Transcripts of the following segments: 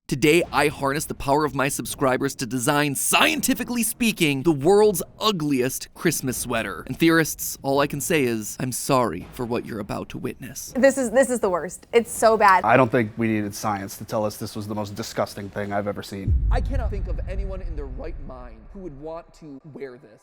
Today, I harness the power of my subscribers to design, scientifically speaking, the world's ugliest Christmas sweater. And theorists, all I can say is, I'm sorry for what you're about to witness. This is the worst. It's so bad. I don't think we needed science to tell us this was the most disgusting thing I've ever seen. I cannot think of anyone in their right mind who would want to wear this.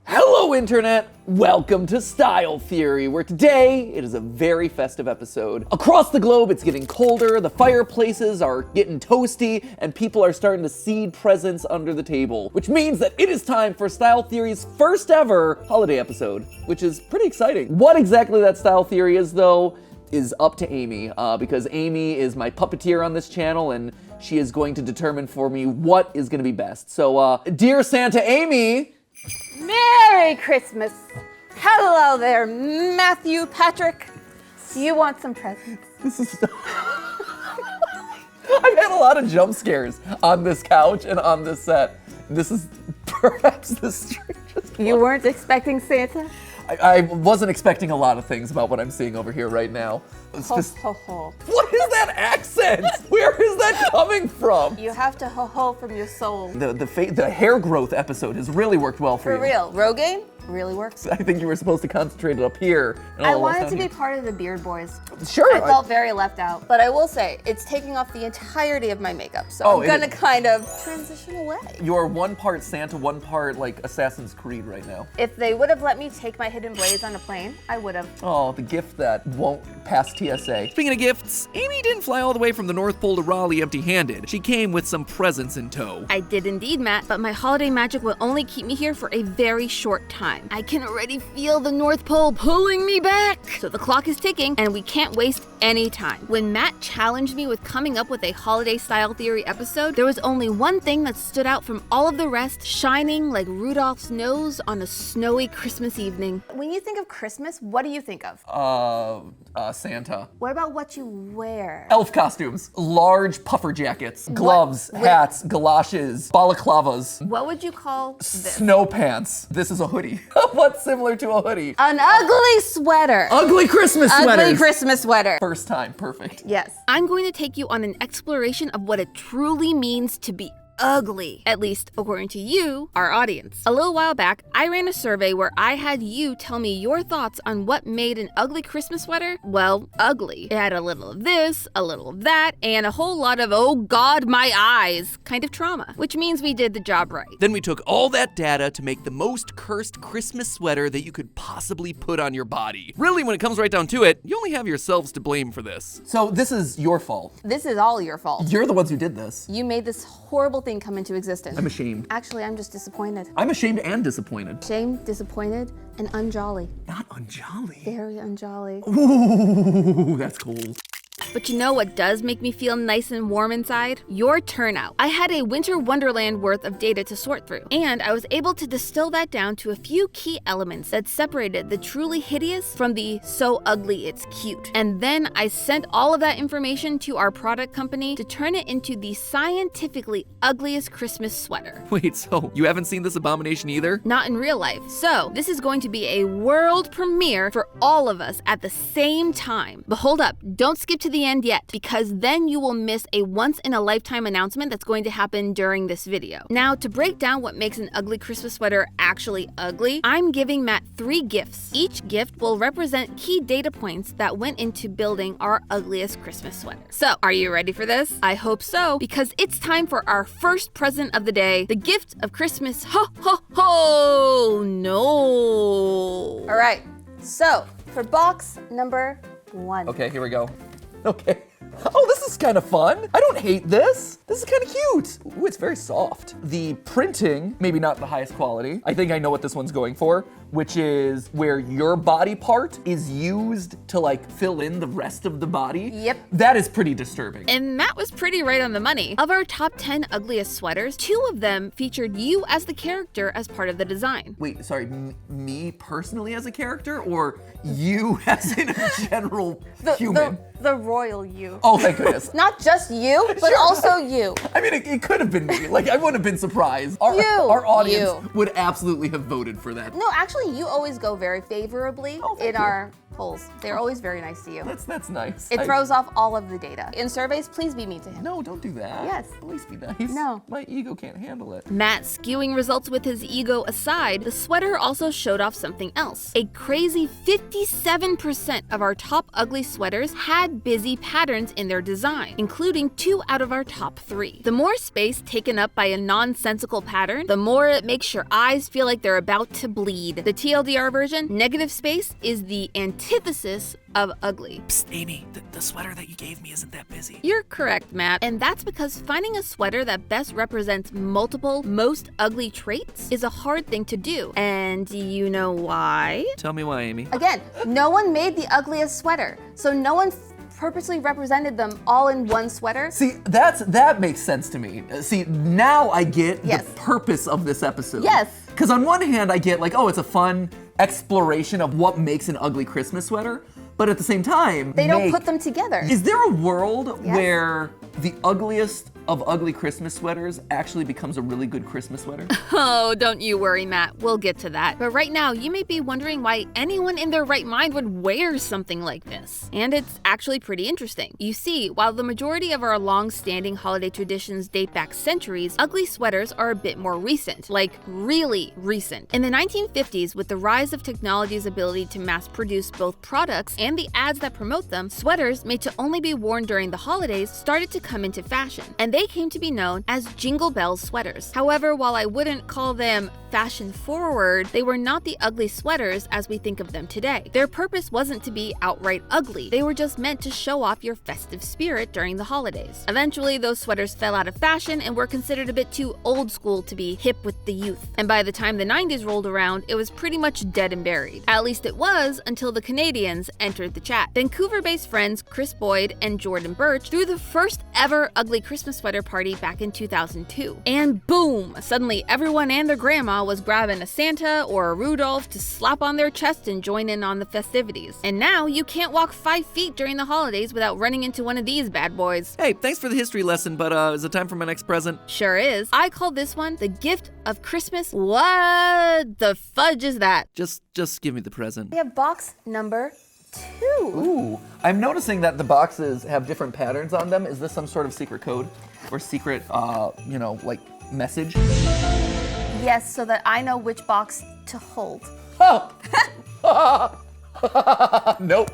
Hello, Internet! Welcome to Style Theory, where today it is a very festive episode. Across the globe, it's getting colder, the fireplaces are getting toasty, and people are starting to seed presents under the table, which means that it is time for Style Theory's first ever holiday episode, which is pretty exciting. What exactly that Style Theory is, though, is up to Amy, because Amy is my puppeteer on this channel, and she is going to determine for me what is going to be best. So, dear Santa Amy, Merry Christmas. Hello there, Matthew Patrick. Do you want some presents? this is... I've had a lot of jump scares on this couch and on this set. This is perhaps the strangest You weren't expecting Santa? I wasn't expecting a lot of things about what I'm seeing over here right now. It's Ho, just... ho, ho. What is that accent? Where is that coming from? You have to ho ho from your soul. The hair growth episode has really worked well for you. For real, Rogaine really works. I think you were supposed to concentrate it up here. And I all wanted down to be here. part of the Beard Boys. Sure. I felt very left out, but I will say it's taking off the entirety of my makeup, so I'm gonna kind of transition away. You're one part Santa, one part like Assassin's Creed right now. If they would have let me take my hidden blades on a plane, I would have. Oh, the gift that won't pass TSA. Speaking of gifts, Amy didn't fly all the way from the North Pole to Raleigh empty-handed. She came with some presents in tow. I did indeed, Matt, but my holiday magic will only keep me here for a very short time. I can already feel the North Pole pulling me back. So the clock is ticking and we can't waste any time. When Matt challenged me with coming up with a holiday style theory episode, there was only one thing that stood out from all of the rest, shining like Rudolph's nose on a snowy Christmas evening. When you think of Christmas, what do you think of? Santa. What about what you wear? Elf costumes, large puffer jackets, gloves, hats, galoshes, balaclavas, What would you call this? snow pants. This is a hoodie. What's similar to a hoodie? An ugly sweater. Ugly Christmas sweaters. Ugly Christmas sweater. First time, perfect. Yes. I'm going to take you on an exploration of what it truly means to be ugly, at least according to you, our audience. A little while back, I ran a survey where I had you tell me your thoughts on what made an ugly Christmas sweater, well, ugly. It had a little of this, a little of that, and a whole lot of, oh God, my eyes, kind of trauma, which means we did the job right. Then we took all that data to make the most cursed Christmas sweater that you could possibly put on your body. Really, when it comes right down to it, you only have yourselves to blame for this. So this is your fault. This is all your fault. You're the ones who did this. You made this horrible thing come into existence. I'm ashamed. Actually, I'm just disappointed. I'm ashamed and disappointed. Shamed, disappointed, and unjolly. Not unjolly. Very unjolly. Ooh, that's cool. But you know what does make me feel nice and warm inside? Your turnout. I had a winter wonderland worth of data to sort through, and I was able to distill that down to a few key elements that separated the truly hideous from the so ugly it's cute. And then I sent all of that information to our product company to turn it into the scientifically ugliest Christmas sweater. Wait, so you haven't seen this abomination either? Not in real life. So this is going to be a world premiere for all of us at the same time. But hold up, don't skip to the end yet, because then you will miss a once-in-a-lifetime announcement that's going to happen during this video. Now, to break down what makes an ugly Christmas sweater actually ugly, I'm giving Matt 3 gifts. Each gift will represent key data points that went into building our ugliest Christmas sweater. So, are you ready for this? I hope so, because it's time for our first present of the day, the gift of Christmas. Ho, ho, ho! No. All right, so for box number 1. Okay, here we go. Okay. Oh, this is kind of fun. I don't hate this. This is kind of cute. Ooh, it's very soft. The printing, maybe not the highest quality. I think I know what this one's going for, which is where your body part is used to like fill in the rest of the body. Yep. That is pretty disturbing. And Matt was pretty right on the money. Of our top 10 ugliest sweaters, 2 of them featured you as the character as part of the design. Wait, sorry, me personally as a character, or you as in a general human? The royal you. Oh, thank goodness. Not just you, but Sure. also you. You. I mean, it could have been me. Like, I wouldn't have been surprised. Our audience would absolutely have voted for that. No, actually, you always go very favorably in our polls. They're always very nice to you. That's nice. It throws off all of the data. In surveys, please be mean to him. No, don't do that. Yes. At least be nice. No. My ego can't handle it. Matt skewing results with his ego aside, the sweater also showed off something else. A crazy 57% of our top ugly sweaters had busy patterns in their design, including 2 out of our top 3. The more space taken up by a nonsensical pattern, the more it makes your eyes feel like they're about to bleed. The TLDR version, negative space, is the antithesis of ugly. Psst, Amy, the sweater that you gave me isn't that busy. You're correct, Matt, and that's because finding a sweater that best represents multiple, most ugly traits is a hard thing to do. And do you know why? Tell me why, Amy. Again, no one made the ugliest sweater, so no one purposely represented them all in one sweater. See, that makes sense to me. See, now I get Yes. the purpose of this episode. Yes. Because on one hand, I get like, oh, it's a fun exploration of what makes an ugly Christmas sweater. But at the same time, They don't put them together. Is there a world Yes. where the ugliest of ugly Christmas sweaters actually becomes a really good Christmas sweater? Oh, don't you worry, Matt. We'll get to that. But right now, you may be wondering why anyone in their right mind would wear something like this. And it's actually pretty interesting. You see, while the majority of our long-standing holiday traditions date back centuries, ugly sweaters are a bit more recent, like really recent. In the 1950s, with the rise of technology's ability to mass-produce both products and the ads that promote them, sweaters made to only be worn during the holidays started to come into fashion, and they came to be known as Jingle Bell sweaters. However, while I wouldn't call them fashion forward, they were not the ugly sweaters as we think of them today. Their purpose wasn't to be outright ugly. They were just meant to show off your festive spirit during the holidays. Eventually, those sweaters fell out of fashion and were considered a bit too old school to be hip with the youth. And by the time the 90s rolled around, it was pretty much dead and buried. At least it was until the Canadians entered the chat. Vancouver-based friends Chris Boyd and Jordan Birch threw the first ever ugly Christmas sweater party back in 2002. And boom! Suddenly everyone and their grandma was grabbing a Santa or a Rudolph to slap on their chest and join in on the festivities. And now you can't walk 5 feet during the holidays without running into one of these bad boys. Hey, thanks for the history lesson, but is it time for my next present? Sure is. I call this one the gift of Christmas. What the fudge is that? Just give me the present. We have box number 2. Ooh, I'm noticing that the boxes have different patterns on them. Is this some sort of secret code or secret, like message? Yes, so that I know which box to hold. Oh! Nope.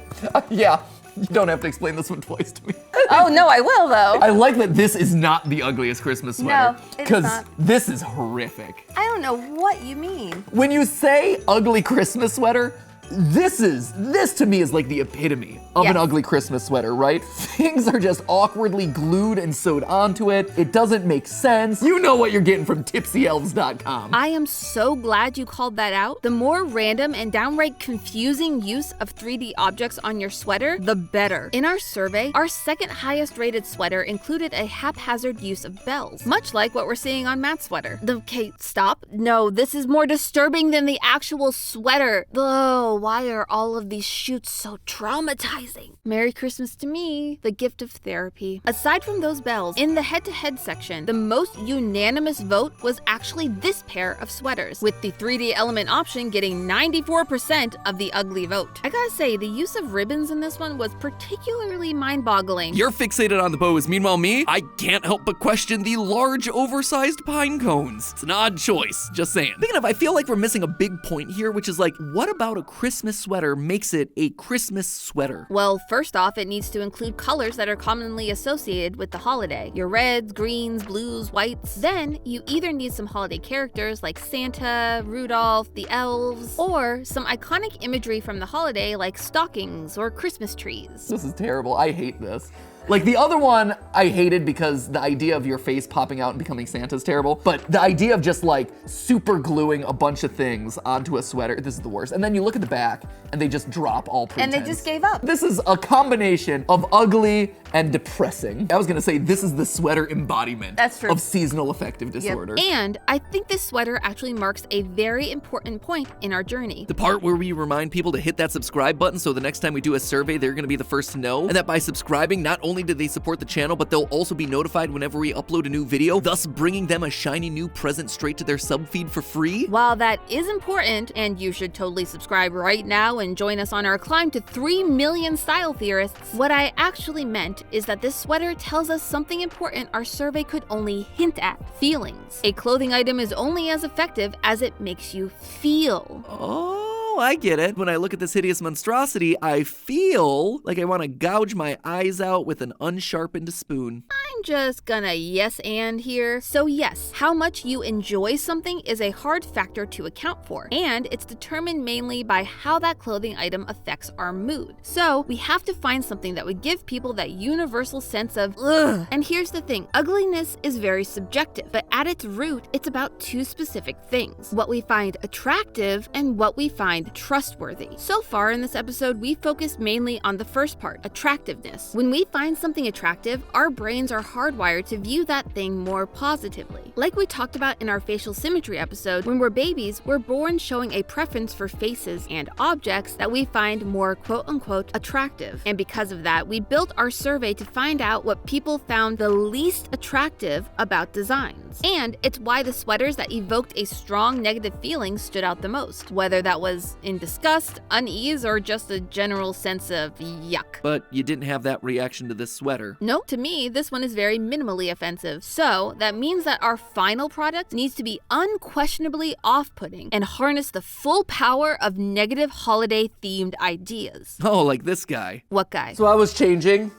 Yeah, you don't have to explain this one twice to me. Oh, no, I will, though. I like that this is not the ugliest Christmas sweater. No, it's because not. this is horrific. I don't know what you mean. When you say ugly Christmas sweater, this to me is like the epitome of an Yes. ugly Christmas sweater, right? Things are just awkwardly glued and sewed onto it. It doesn't make sense. You know what you're getting from tipsyelves.com. I am so glad you called that out. The more random and downright confusing use of 3D objects on your sweater, the better. In our survey, our second highest rated sweater included a haphazard use of bells, much like what we're seeing on Matt's sweater. Okay, stop. No, this is more disturbing than the actual sweater. Oh, why are all of these shoots so traumatizing? Merry Christmas to me, the gift of therapy. Aside from those bells, in the head-to-head section, the most unanimous vote was actually this pair of sweaters, with the 3D element option getting 94% of the ugly vote. I gotta say, the use of ribbons in this one was particularly mind-boggling. You're fixated on the bows. Meanwhile, me, I can't help but question the large, oversized pine cones. It's an odd choice, just saying. Speaking of, I feel like we're missing a big point here, which is like, what about a Christmas sweater makes it a Christmas sweater? Well, first off, it needs to include colors that are commonly associated with the holiday. Your reds, greens, blues, whites. Then, you either need some holiday characters like Santa, Rudolph, the elves, or some iconic imagery from the holiday like stockings or Christmas trees. This is terrible. I hate this. Like the other one I hated because the idea of your face popping out and becoming Santa is terrible, but the idea of just like super gluing a bunch of things onto a sweater, this is the worst. And then you look at the back and they just drop all pretense. And they just gave up. This is a combination of ugly and depressing. I was gonna say, this is the sweater embodiment That's true. of seasonal affective disorder. And I think this sweater actually marks a very important point in our journey. The part where we remind people to hit that subscribe button so the next time we do a survey, they're gonna be the first to know. And that by subscribing, not only do they support the channel, but they'll also be notified whenever we upload a new video, thus bringing them a shiny new present straight to their sub feed for free. While that is important, and you should totally subscribe right now and join us on our climb to 3 million style theorists, what I actually meant is that this sweater tells us something important our survey could only hint at: feelings. A clothing item is only as effective as it makes you feel. Oh, I get it. When I look at this hideous monstrosity, I feel like I want to gouge my eyes out with an unsharpened spoon. I'm just gonna yes and here. So yes, how much you enjoy something is a hard factor to account for, and it's determined mainly by how that clothing item affects our mood. So we have to find something that would give people that universal sense of ugh. And here's the thing, ugliness is very subjective, but at its root, it's about two specific things: what we find attractive and what we find trustworthy. So far in this episode, we focused mainly on the first part, attractiveness. When we find something attractive, our brains are hardwired to view that thing more positively. Like we talked about in our facial symmetry episode, when we're babies, we're born showing a preference for faces and objects that we find more quote-unquote attractive. And because of that, we built our survey to find out what people found the least attractive about designs. And it's why the sweaters that evoked a strong negative feeling stood out the most, whether that was in disgust, unease, or just a general sense of yuck. But you didn't have that reaction to this sweater. No, to me, this one is very minimally offensive. So that means that our final product needs to be unquestionably off-putting and harness the full power of negative holiday-themed ideas. Oh, like this guy. What guy? So I was changing.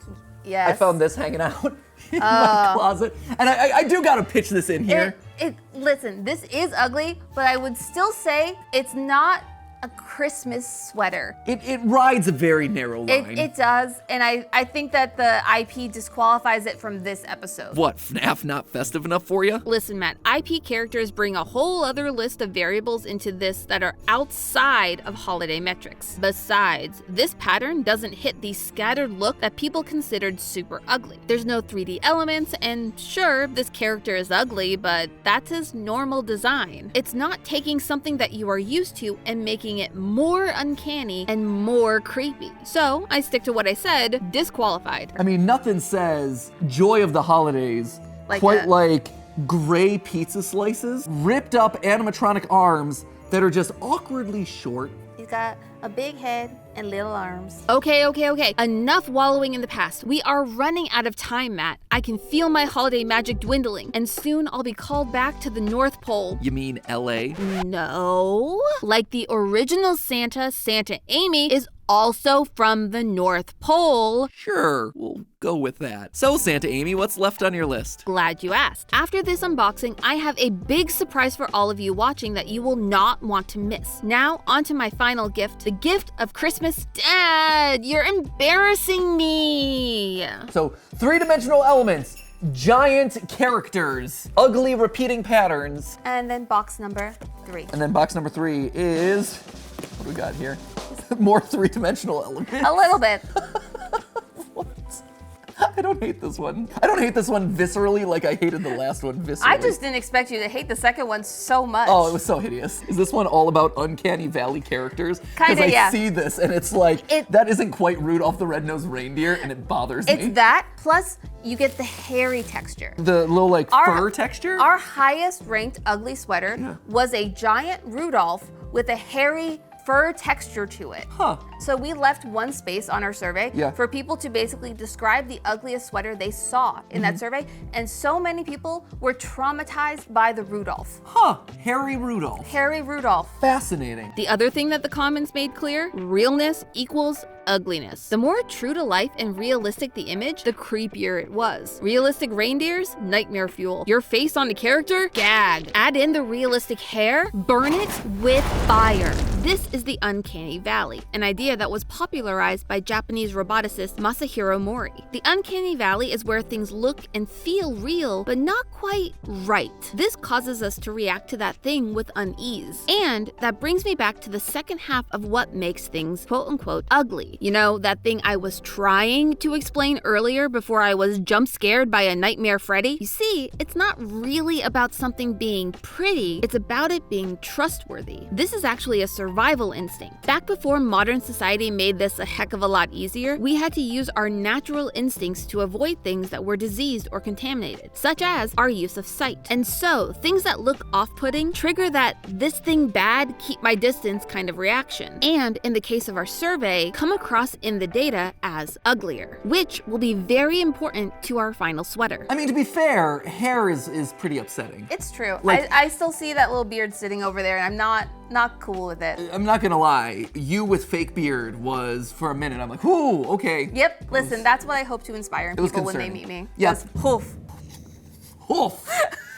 Yes. I found this hanging out in my closet. And I do gotta pitch this in here. Listen, this is ugly, but I would still say it's not a Christmas sweater. It rides a very narrow line. It does, and I think that the IP disqualifies it from this episode. What, FNAF not festive enough for you? Listen, Matt, IP characters bring a whole other list of variables into this that are outside of holiday metrics. Besides, this pattern doesn't hit the scattered look that people considered super ugly. There's no 3D elements, and sure, this character is ugly, but that's his normal design. It's not taking something that you are used to and making it more uncanny and more creepy. So I stick to what I said, disqualified. I mean, nothing says joy of the holidays Like quite that. like gray pizza slices, ripped up animatronic arms that are just awkwardly short. He's got a big head and little arms. Okay. Enough wallowing in the past. We are running out of time, Matt. I can feel my holiday magic dwindling, and soon I'll be called back to the North Pole. You mean LA? No. Like the original Santa, Santa Amy is also from the North Pole. Sure, we'll go with that. So, Santa Amy, what's left on your list? Glad you asked. After this unboxing, I have a big surprise for all of you watching that you will not want to miss. Now, on to my final gift, the gift of Christmas. Dad, you're embarrassing me. So, three-dimensional elements, giant characters, ugly repeating patterns. And then box number 3. And then box number 3 is, what do we got here? More three-dimensional elements. A little bit. What? I don't hate this one. I don't hate this one viscerally like I hated the last one viscerally. I just didn't expect you to hate the second one so much. Oh, it was so hideous. Is this one all about uncanny valley characters? Kinda, I yeah. see this and it's like, that isn't quite Rudolph the Red-Nosed Reindeer and it bothers me. It's that, plus you get the hairy texture. The little like fur texture? Our highest ranked ugly sweater was a giant Rudolph with a hairy fur texture to it. Huh. So we left one space on our survey Yeah. for people to basically describe the ugliest sweater they saw in that survey, and so many people were traumatized by the Rudolph. Huh, Harry Rudolph. Hairy Rudolph. Fascinating. The other thing that the comments made clear, realness equals ugliness. The more true to life and realistic the image, the creepier it was. Realistic reindeers, nightmare fuel. Your face on the character, gag. Add in the realistic hair, burn it with fire. This is the uncanny valley, an idea that was popularized by Japanese roboticist Masahiro Mori. The uncanny valley is where things look and feel real, but not quite right. This causes us to react to that thing with unease. And that brings me back to the second half of what makes things quote unquote ugly. ugly. You know, that thing I was trying to explain earlier before I was jump scared by a Nightmare Freddy? You see, it's not really about something being pretty, it's about it being trustworthy. This is actually a survival instinct. Back before modern society made this a heck of a lot easier, we had to use our natural instincts to avoid things that were diseased or contaminated, such as our use of sight. And so, things that look off-putting trigger that "this thing bad, keep my distance" kind of reaction. And in the case of our survey, come across in the data as uglier, which will be very important to our final sweater. I mean, to be fair, hair is pretty upsetting. It's true. Like- I still see that little beard sitting over there, and I'm not cool with it. I'm not gonna lie, you with fake beard was, for a minute, I'm like, ooh, okay. Yep, listen, that's what I hope to inspire in was people when they concerning. meet me. Yes. Just poof. Oof.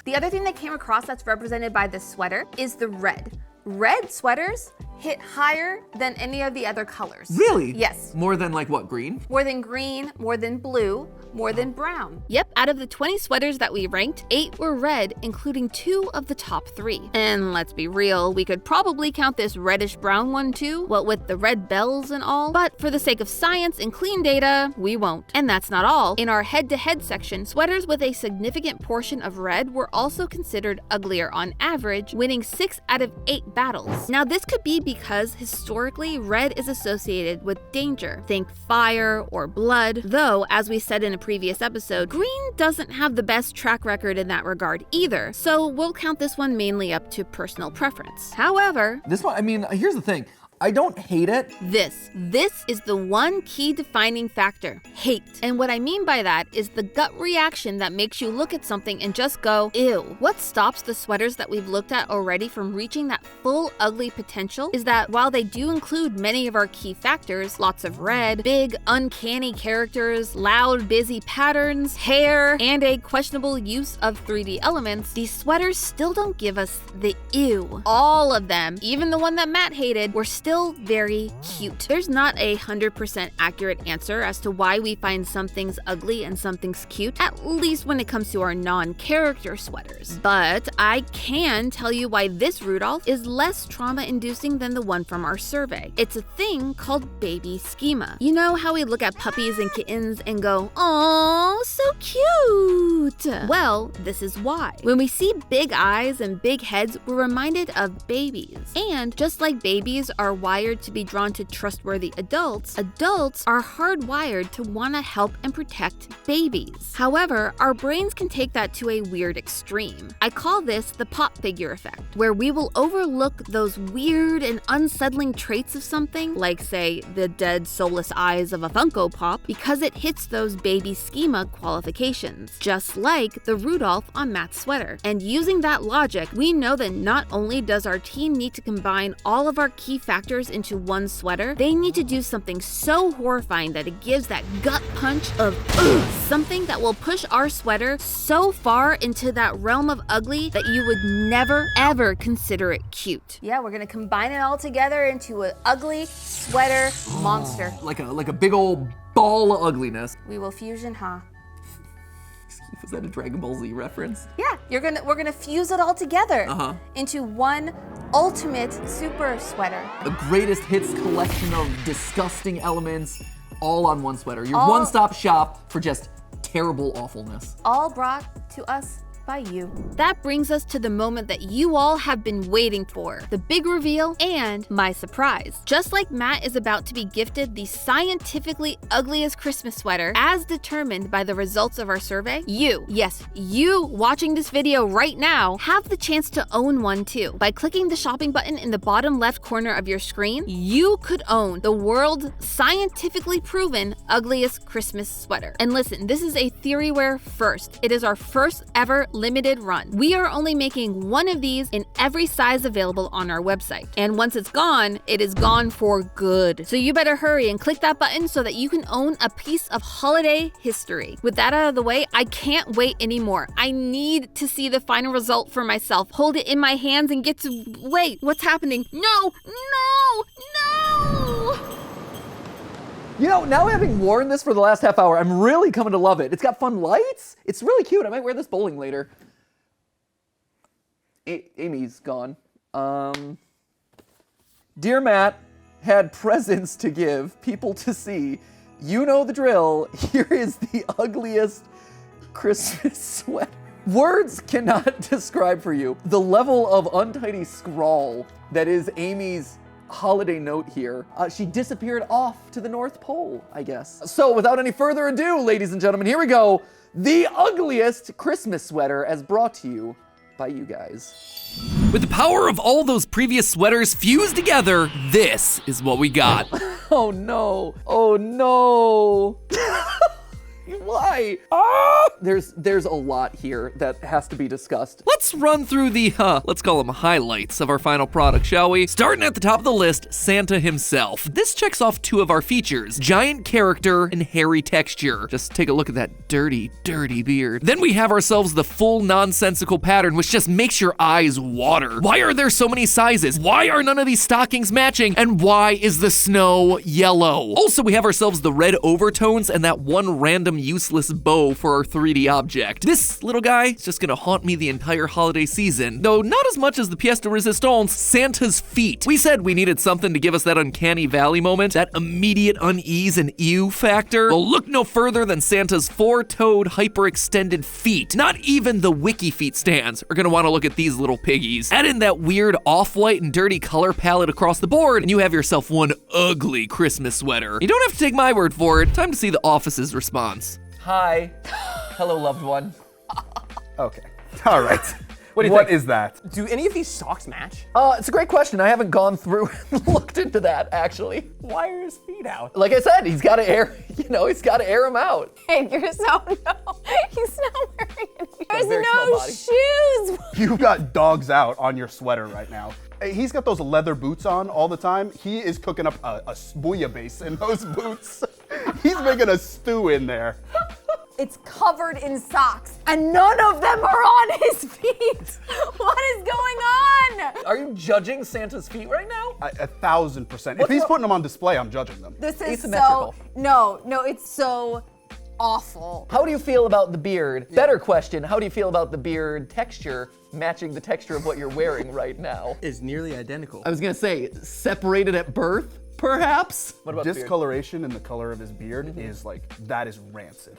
The other thing that came across that's represented by this sweater is the red. Red sweaters hit higher than any of the other colors. Really? Yes. More than like what, green? More than green, more than blue, more than brown. Yep, out of the 20 sweaters that we ranked, 8 were red, including 2 of the top 3. And let's be real, we could probably count this reddish brown one too, what with the red bells and all, but for the sake of science and clean data, we won't. And that's not all. In our head-to-head section, sweaters with a significant portion of red were also considered uglier on average, winning 6 out of 8 battles. Now this could be because historically, red is associated with danger. Think fire or blood, though, as we said in a previous episode, green doesn't have the best track record in that regard either, so we'll count this one mainly up to personal preference. However, This one, I mean, here's the thing. I don't hate it. This is the one key defining factor, hate. And what I mean by that is the gut reaction that makes you look at something and just go, ew. What stops the sweaters that we've looked at already from reaching that full ugly potential is that while they do include many of our key factors, lots of red, big, uncanny characters, loud, busy patterns, hair, and a questionable use of 3D elements, these sweaters still don't give us the ew. All of them, even the one that Matt hated, were still very cute. There's not a 100% accurate answer as to why we find some things ugly and some things cute, at least when it comes to our non-character sweaters. But I can tell you why this Rudolph is less trauma-inducing than the one from our survey. It's a thing called baby schema. You know how we look at puppies and kittens and go, "Aw, so cute." Well, this is why. When we see big eyes and big heads, we're reminded of babies. And just like babies are wired to be drawn to trustworthy adults, adults are hardwired to want to help and protect babies. However, our brains can take that to a weird extreme. I call this the pop figure effect, where we will overlook those weird and unsettling traits of something, like say, the dead soulless eyes of a Funko Pop, because it hits those baby schema qualifications, just like the Rudolph on Matt's sweater. And using that logic, we know that not only does our team need to combine all of our key factors into one sweater, they need to do something so horrifying that it gives that gut punch of ugh, something that will push our sweater so far into that realm of ugly that you would never ever consider it cute. Yeah, we're gonna combine it all together into an ugly sweater monster. Like a big old ball of ugliness. We will fusion, huh? Was that a Dragon Ball Z reference? Yeah, we're gonna fuse it all together into one ultimate super sweater. The greatest hits collection of disgusting elements, all on one sweater. Your All- one-stop shop for just terrible awfulness. All brought to us by you. That brings us to the moment that you all have been waiting for, the big reveal and my surprise. Just like Matt is about to be gifted the scientifically ugliest Christmas sweater as determined by the results of our survey, you, yes, you watching this video right now, have the chance to own one too. By clicking the shopping button in the bottom left corner of your screen, you could own the world's scientifically proven ugliest Christmas sweater. And listen, this is a Theoryware first. It is our first ever limited run. We are only making one of these in every size available on our website. And once it's gone, it is gone for good. So you better hurry and click that button so that you can own a piece of holiday history. With that out of the way, I can't wait anymore. I need to see the final result for myself. Hold it in my hands and get to, wait, what's happening? No, no, no! You know, now having worn this for the last half hour, I'm really coming to love it. It's got fun lights. It's really cute. I might wear this bowling later. Amy's gone. Dear Matt, had presents to give, people to see. You know the drill. Here is the ugliest Christmas sweater. Words cannot describe for you the level of untidy scrawl that is Amy's holiday note here. She disappeared off to the North Pole, I guess. So without any further ado, ladies and gentlemen, here we go. The ugliest Christmas sweater as brought to you by you guys. With the power of all those previous sweaters fused together, this is what we got. Oh no, oh no. Why? There's a lot here that has to be discussed. Let's run through the, let's call them highlights of our final product, shall we? Starting at the top of the list, Santa himself. This checks off two of our features, giant character and hairy texture. Just take a look at that dirty, dirty beard. Then we have ourselves the full nonsensical pattern, which just makes your eyes water. Why are there so many sizes? Why are none of these stockings matching? And why is the snow yellow? Also, we have ourselves the red overtones and that one random useless bow for our 3D object. This little guy is just gonna haunt me the entire holiday season, though not as much as the pièce de résistance, Santa's feet. We said we needed something to give us that uncanny valley moment, that immediate unease and ew factor. Well, look no further than Santa's four-toed, hyperextended feet. Not even the wiki feet stands are gonna wanna look at these little piggies. Add in that weird off-white and dirty color palette across the board, and you have yourself one ugly Christmas sweater. You don't have to take my word for it. Time to see the office's response. Hi. Hello, loved one. Okay. All right. What do you What think? is that? Do any of these socks match? It's a great question. I haven't gone through and looked into that, actually. Why are his feet out? Like I said, he's got to air, he's got to air them out. Hey, you're so no. He's not wearing any. There's very small no body. shoes. You've got dogs out on your sweater right now. Hey, he's got those leather boots on all the time. He is cooking up a bouillabaisse in those boots. He's making a stew in there. It's covered in socks, and none of them are on his feet. What is going on? Are you judging Santa's feet right now? 1,000%. If he's putting them on display, I'm judging them. This is Asymmetrical. no, it's so awful. How do you feel about the beard? Better question, how do you feel about the beard texture matching the texture of what you're wearing right now? Is nearly identical. I was gonna say, separated at birth, perhaps? What about the beard? Discoloration in the color of his beard is like, that is rancid.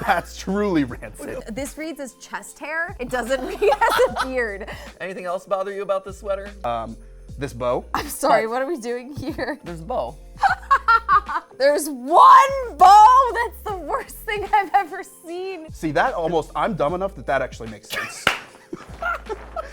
That's truly rancid. This reads as chest hair. It doesn't read as a beard. Anything else bother you about this sweater? This bow. I'm sorry, what are we doing here? There's a bow. There's one bow. That's the worst thing I've ever seen. See, that almost, I'm dumb enough that actually makes sense.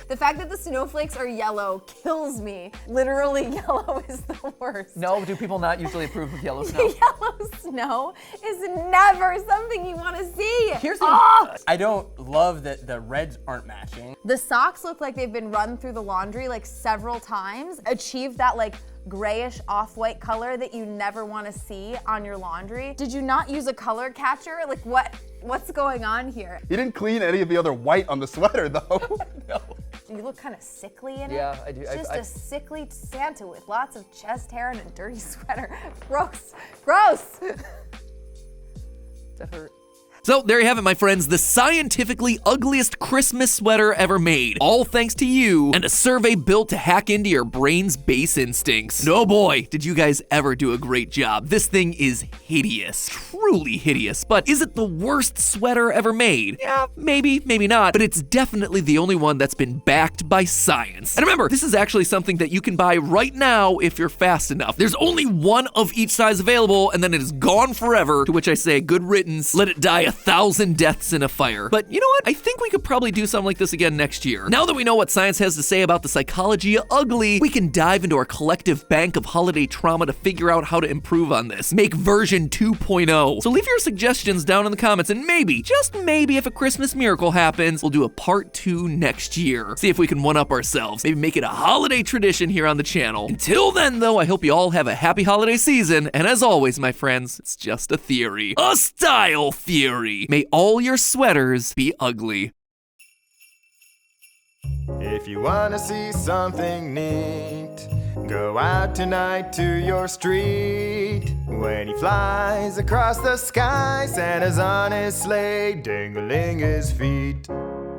The fact that the snowflakes are yellow kills me. Literally, yellow is the worst. No, do people not usually approve of yellow snow? Yellow snow is never something you want to see. Here's the I don't love that the reds aren't matching. The socks look like they've been run through the laundry like several times, achieved that like grayish off-white color that you never want to see on your laundry. Did you not use a color catcher? Like what's going on here? He didn't clean any of the other white on the sweater though. No. You look kind of sickly in it. Yeah, I do. It's just a sickly Santa with lots of chest hair and a dirty sweater. Gross, gross. That hurt. So there you have it, my friends, the scientifically ugliest Christmas sweater ever made. All thanks to you and a survey built to hack into your brain's base instincts. No boy, did you guys ever do a great job. This thing is hideous, truly hideous. But is it the worst sweater ever made? Yeah, maybe, maybe not, but it's definitely the only one that's been backed by science. And remember, this is actually something that you can buy right now if you're fast enough. There's only one of each size available, and then it is gone forever, to which I say good riddance, let it die 1,000 deaths in a fire. But you know what? I think we could probably do something like this again next year. Now that we know what science has to say about the psychology of ugly, we can dive into our collective bank of holiday trauma to figure out how to improve on this. Make version 2.0. So leave your suggestions down in the comments, and maybe, just maybe, if a Christmas miracle happens, we'll do a part 2 next year. See if we can one-up ourselves. Maybe make it a holiday tradition here on the channel. Until then, though, I hope you all have a happy holiday season, and as always, my friends, it's just a theory. A style theory. May all your sweaters be ugly. If you wanna see something neat, go out tonight to your street. When he flies across the sky, Santa's on his sleigh, dangling his feet.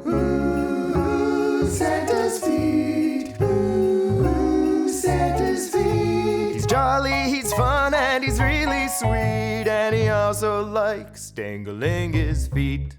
Ooh, Santa's feet. Ooh, Santa's feet. He's jolly he's fun and he's really sweet, and he also likes dangling his feet.